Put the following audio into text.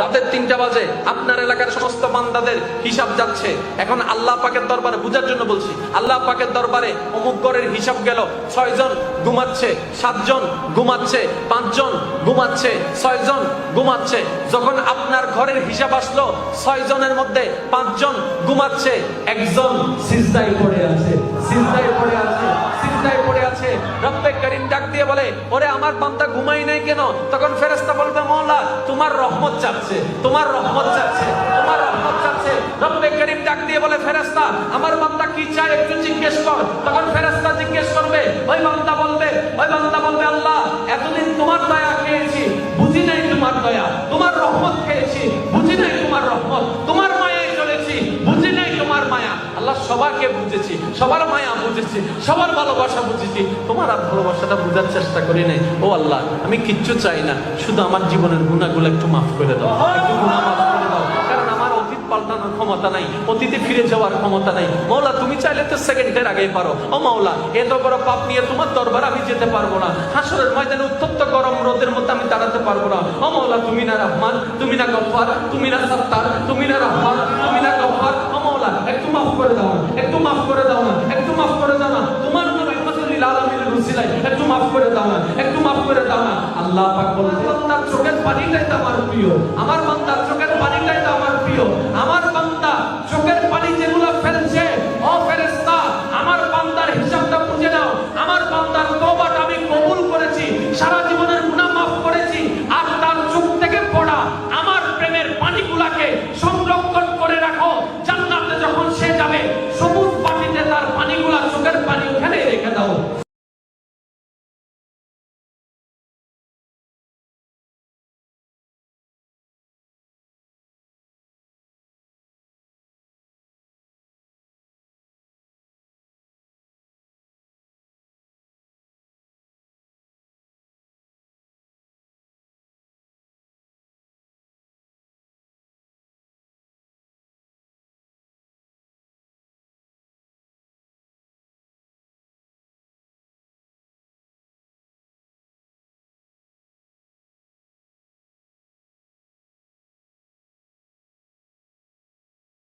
রাতের 3টা বাজে আপনার এলাকার সমস্ত বান্দাদের হিসাব যাচ্ছে। এখন আল্লাহ পাকের দরবারে বুঝার জন্য বলছি, আল্লাহ পাকের দরবারে অমুক ঘরের হিসাব গেল, 6 জন ঘুমাচ্ছে, 7 জন ঘুমাচ্ছে, 5 জন ঘুমাচ্ছে, 6 জন ঘুমাচ্ছে। যখন আপনার ঘরের হিসাব আসলো, 6 জনের মধ্যে 5 জন ঘুমাচ্ছে, 1 জন সিজদায় পড়ে আছে, সিজদায় পড়ে আছে, সিজদায় পড়ে আছে। রব্বে করিম ডাক দিয়ে বলে, ওরে আমার বান্দা ঘুমাই নাই কেন? তখন ফেরেশতা বলবে, মওলা তোমার রহমত চাচ্ছে, তোমার রহমত চাচ্ছে, তোমার রহমত চাচ্ছে। রব্বে করিম ডাক দিয়ে বলে, ফেরেশতা আমার বান্দা কি চায় একটু জিজ্ঞেস কর। তখন ফেরেশতা জিজ্ঞেস করবে, ওই বান্দা বলবে, আল্লাহ এতদিন তোমার দয়া খেয়েছি, বুঝি নাই তোমার দয়া, তোমার রহমত খেয়েছি, বুঝি নাই তোমার রহমত, তোমার মায়ায় চলেছি, বুঝি নাই তোমার মায়া। আল্লাহ সবাইকে বুঝেছি, সবার মায়া বুঝেছি, সবার ভালোবাসা বুঝেছি, তোমার আর ভালোবাসাটা বোঝার চেষ্টা করি নাই। ও আল্লাহ, আমি কিচ্ছু চাই না, শুধু আমার জীবনের গুনাহগুলো একটু মাফ করে দাও, একটু গুনাহ মাফ করে দাও। কারণ আমার অতীত পাল্টানোর ক্ষমতা নাই, অতীতে ফিরে যাওয়ার ক্ষমতা নাই। মওলা তুমি চাইলে তো সেকেন্ডের আগেই পারো। ও মওলা, এত বড় পাপ নিয়ে তোমার দরবারে আমি যেতে পারবো না, হাসরের ময়দানে উত্তপ্ত গরম রোদের মধ্যে আমি দাঁড়াতে পারবো না। ও মওলা, তুমি না রহমান, তুমি না গফফার, তুমি না সাত্তার, তুমি না রহমান, তুমি না গফফার। ও মওলা, একটু মাফ করে দাও না, একটু মাফ করে দাও না, একটু মাফ করে দাও না, তোমার নবী রাহমাতুল লিল আলামিনের উসিলায় একটু মাফ করে দাও না, একটু মাফ করে দাও না। আল্লাহ পাক বলেন, বান্দার চোখের পানিটাই তো আমার প্রিয়, আমার বান্দার চোখের পানিটাই তো আমার প্রিয়, আমার